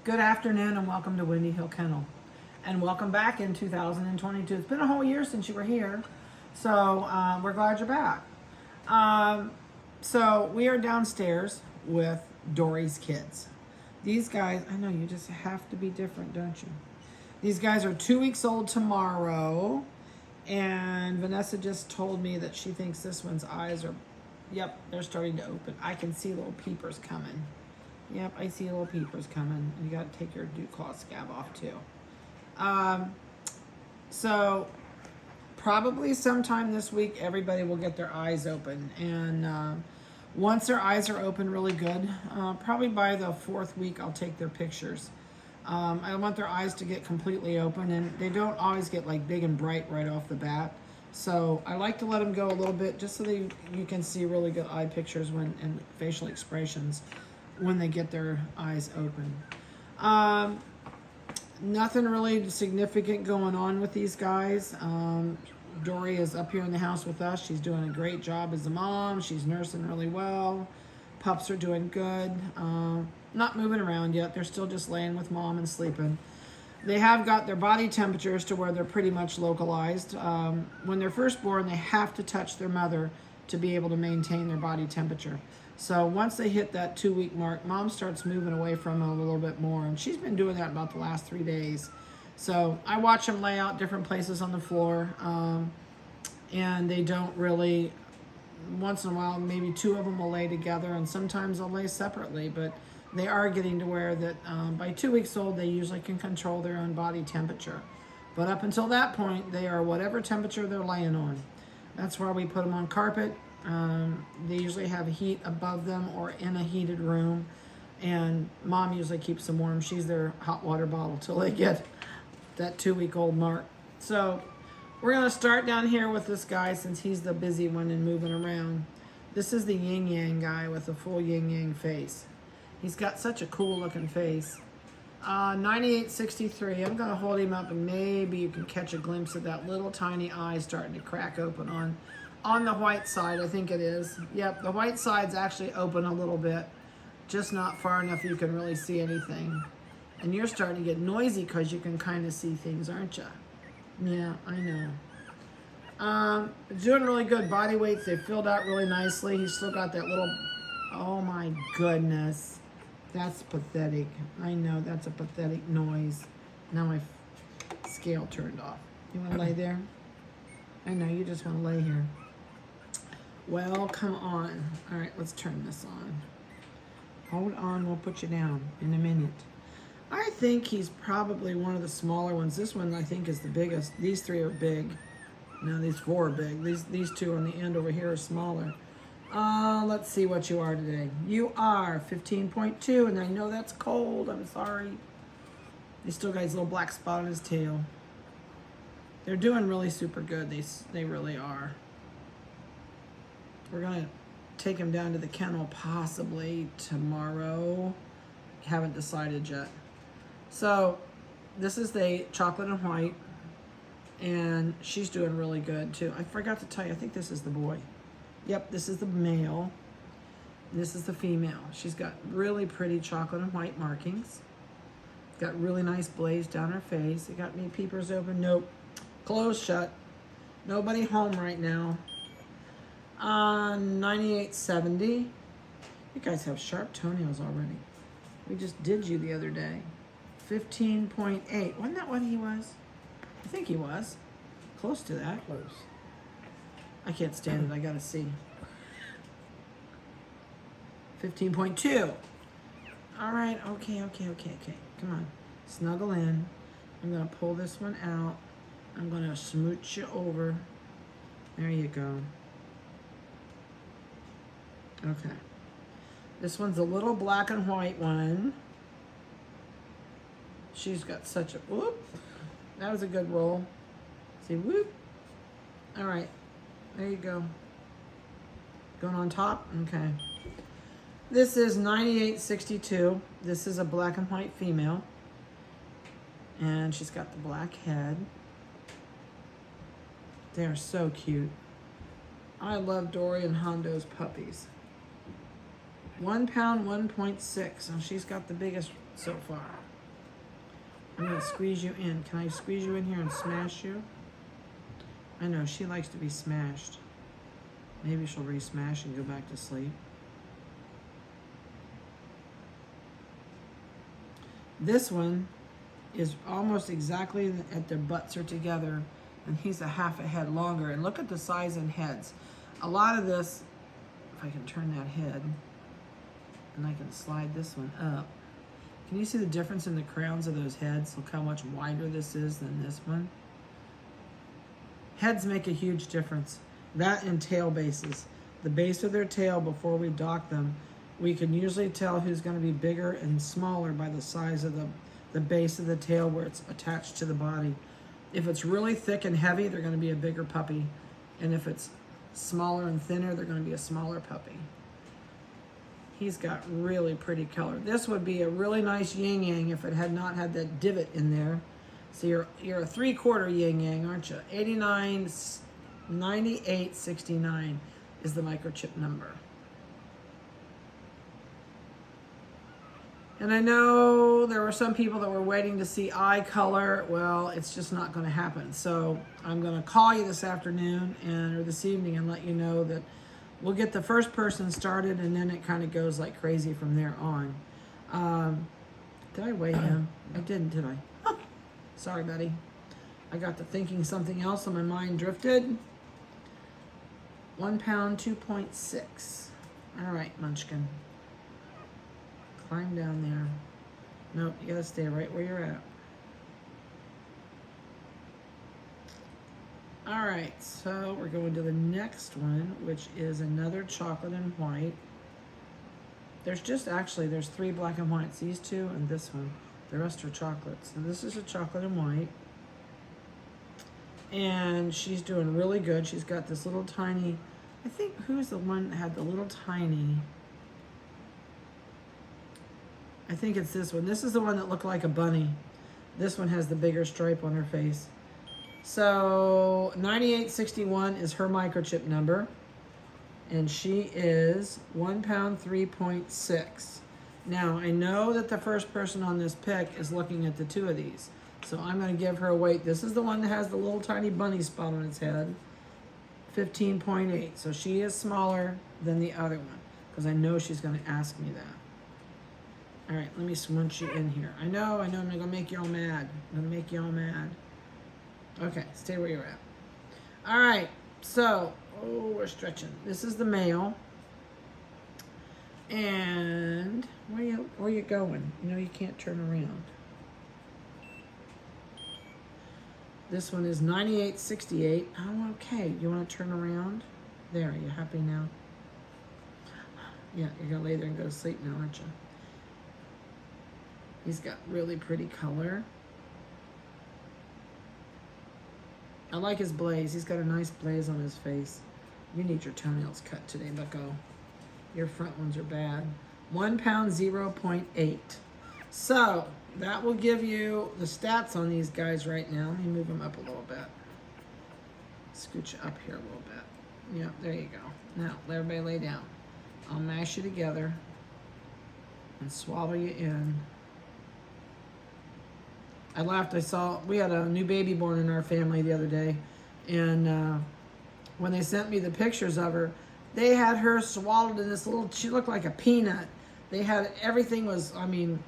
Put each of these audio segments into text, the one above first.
Good afternoon and welcome to Windy Hill Kennel. And welcome back in 2022. It's been a whole year since you were here, so we're glad you're back. So we are downstairs with Dory's kids. These guys, I know you just have to be different, don't you? These guys are 2 weeks old tomorrow, and Vanessa just told me that she thinks this one's eyes are, yep, they're starting to open. I can see little peepers coming. Yep, I see little peepers coming. You got to take your dew claw scab off too. So probably sometime this week, everybody will get their eyes open. And once their eyes are open really good, probably by the 4th week, I'll take their pictures. I want their eyes to get completely open, and they don't always get like big and bright right off the bat. So I like to let them go a little bit just so that you can see really good eye pictures and facial expressions when they get their eyes open. Nothing really significant going on with these guys. Dory is up here in the house with us. She's doing a great job as a mom. She's nursing really well. Pups are doing good. Not moving around yet. They're still just laying with mom and sleeping. They have got their body temperatures to where they're pretty much localized. When they're first born, they have to touch their mother to be able to maintain their body temperature. So once they hit that 2-week mark, mom starts moving away from them a little bit more. And she's been doing that about the last 3 days. So I watch them lay out different places on the floor. And they don't really, once in a while, maybe 2 of them will lay together, and sometimes they'll lay separately. But they are getting to where that by 2 weeks old, they usually can control their own body temperature. But up until that point, they are whatever temperature they're laying on. That's why we put them on carpet. They usually have heat above them or in a heated room, and mom usually keeps them warm. She's their hot water bottle till they get that 2-week-old mark. So we're going to start down here with this guy since he's the busy one and moving around. This is the yin yang guy with a full yin yang face. He's got such a cool looking face. 9863. I'm going to hold him up and maybe you can catch a glimpse of that little tiny eye starting to crack open on the white side, I think it is. Yep, the white side's actually open a little bit, just not far enough you can really see anything. And you're starting to get noisy because you can kind of see things, aren't you? Yeah, I know. Doing really good body weights. They filled out really nicely. He's still got that little, oh my goodness. That's pathetic. I know, that's a pathetic noise. Now my scale turned off. You want to lay there? I know, you just want to lay here. Well, come on. All right, let's turn this on. Hold on, we'll put you down in a minute. I think he's probably one of the smaller ones. This one, I think, is the biggest. These 3 are big. No, these 4 are big. These 2 on the end over here are smaller. Let's see what you are today. You are 15.2, and I know that's cold. I'm sorry. He's still got his little black spot on his tail. They're doing really super good. They really are. We're going to take him down to the kennel possibly tomorrow. Haven't decided yet. So this is the chocolate and white, and she's doing really good too. I forgot to tell you, I think this is the boy. Yep, this is the male. This is the female. She's got really pretty chocolate and white markings. Got really nice blaze down her face. It got any peepers open? Nope. Closed shut. Nobody home right now. 9870. You guys have sharp toenails already. We just did you the other day. 15.8. Wasn't that what he was? I think he was. Close to that. Close. I can't stand it. I gotta see. 15.2. All right. Okay. Come on. Snuggle in. I'm gonna pull this one out. I'm gonna smooch you over. There you go. Okay. This one's a little black and white one. She's got such a, whoop. That was a good roll. See, whoop. All right. There you go. Going on top? Okay. This is 9862. This is a black and white female. And she's got the black head. They are so cute. I love Dory and Hondo's puppies. 1 pound, 1.6. And she's got the biggest so far. I'm gonna squeeze you in. Can I squeeze you in here and smash you? I know, she likes to be smashed. Maybe she'll re-smash and go back to sleep. This one is almost exactly at their butts are together, and he's a half a head longer. And look at the size in heads. A lot of this, if I can turn that head, and I can slide this one up. Can you see the difference in the crowns of those heads? Look how much wider this is than this one. Heads make a huge difference. That and tail bases. The base of their tail before we dock them, we can usually tell who's going to be bigger and smaller by the size of the base of the tail where it's attached to the body. If it's really thick and heavy, they're going to be a bigger puppy. And if it's smaller and thinner, they're going to be a smaller puppy. He's got really pretty color. This would be a really nice yin yang if it had not had that divot in there. So you're a 3/4 yin yang, aren't you? 89, 98, 69 is the microchip number. And I know there were some people that were waiting to see eye color. Well, it's just not going to happen. So I'm going to call you this afternoon or this evening and let you know that we'll get the first person started, and then it kind of goes like crazy from there on. Did I weigh him? I didn't, did I? Oh, sorry, buddy. I got to thinking something else and my mind drifted. 1 pound, 2.6. All right, Munchkin. Climb down there. Nope, you gotta stay right where you're at. All right, so we're going to the next one, which is another chocolate and white. There's 3 black and whites, these two and this one. The rest are chocolate. So this is a chocolate and white. And she's doing really good. She's got this little tiny, I think, who's the one that had the little tiny? I think it's this one. This is the one that looked like a bunny. This one has the bigger stripe on her face. So 9861 is her microchip number. And she is 1 pound, 3.6. Now, I know that the first person on this pick is looking at the 2 of these. So I'm going to give her a weight. This is the one that has the little tiny bunny spot on its head. 15.8. So she is smaller than the other one, because I know she's going to ask me that. All right, let me smooch you in here. I know, I'm going to make you all mad. I'm going to make you all mad. Okay, stay where you're at. All right, so, we're stretching. This is the male. And where you going? You know you can't turn around. This one is 9868. Oh, okay. You want to turn around? There, are you happy now? Yeah, you're going to lay there and go to sleep now, aren't you? He's got really pretty color. I like his blaze. He's got a nice blaze on his face. You need your toenails cut today, bucko. Your front ones are bad. 1 pound, 0.8. So that will give you the stats on these guys right now. Let me move them up a little bit. Scooch you up here a little bit. Yeah, there you go. Now, let everybody lay down. I'll mash you together and swallow you in. I laughed. We had a new baby born in our family the other day. And when they sent me the pictures of her, they had her swallowed in this she looked like a peanut. They had, everything was, I mean,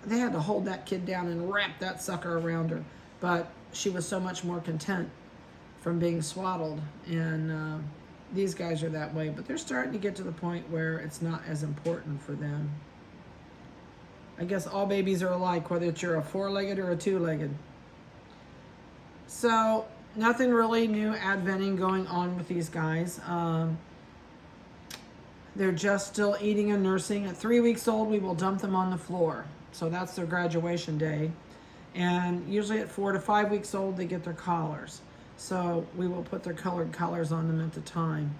they had to hold that kid down and wrap that sucker around her. But she was so much more content from being swaddled. And these guys are that way. But they're starting to get to the point where it's not as important for them. I guess all babies are alike, whether you're a 4-legged or a 2-legged. So, nothing really new adventing going on with these guys. They're just still eating and nursing. At 3 weeks old, we will dump them on the floor. So that's their graduation day. And usually at 4 to 5 weeks old, they get their collars. So we will put their colored collars on them at the time.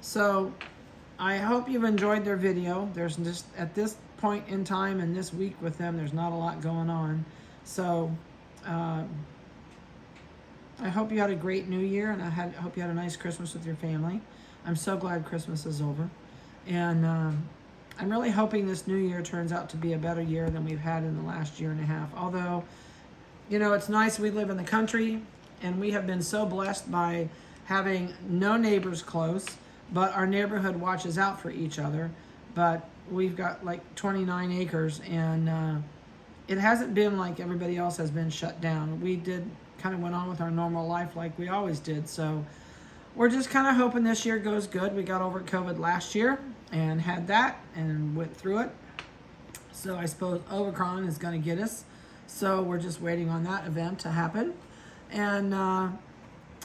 So I hope you've enjoyed their video. There's just, at this point in time and this week with them, there's not a lot going on. So I hope you had a great New Year, and I hope you had a nice Christmas with your family. I'm so glad Christmas is over. And I'm really hoping this new year turns out to be a better year than we've had in the last year and a half. Although, you know, it's nice we live in the country, and we have been so blessed by having no neighbors close, but our neighborhood watches out for each other. But we've got like 29 acres, and it hasn't been like everybody else has been shut down. We did kind of went on with our normal life like we always did. So we're just kind of hoping this year goes good. We got over COVID last year and had that and went through it. So I suppose Omicron is going to get us. So we're just waiting on that event to happen. And,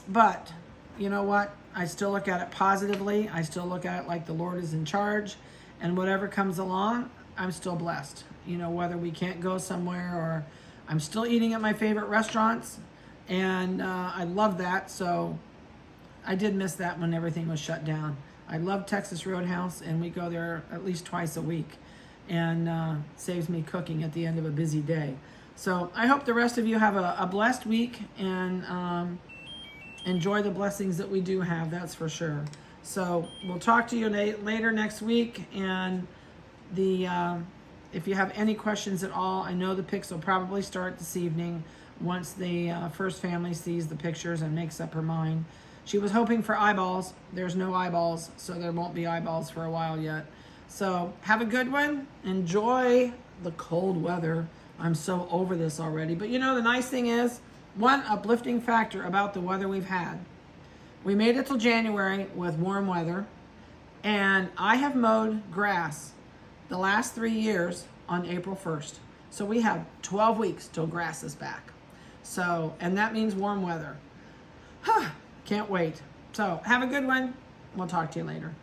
but you know what? I still look at it positively. I still look at it like the Lord is in charge, and whatever comes along, I'm still blessed. You know, whether we can't go somewhere, or I'm still eating at my favorite restaurants, and I love that. So I did miss that when everything was shut down. I love Texas Roadhouse, and we go there at least twice a week, and saves me cooking at the end of a busy day. So I hope the rest of you have a blessed week, and enjoy the blessings that we do have, that's for sure. So we'll talk to you later next week, and if you have any questions at all, I know the pics will probably start this evening once the first family sees the pictures and makes up her mind. She was hoping for eyeballs. There's no eyeballs, so there won't be eyeballs for a while yet. So have a good one. Enjoy the cold weather. I'm so over this already. But you know, the nice thing is, one uplifting factor about the weather we've had. We made it till January with warm weather, and I have mowed grass the last 3 years on April 1st. So we have 12 weeks till grass is back. So, and that means warm weather. Can't wait. So have a good one. We'll talk to you later.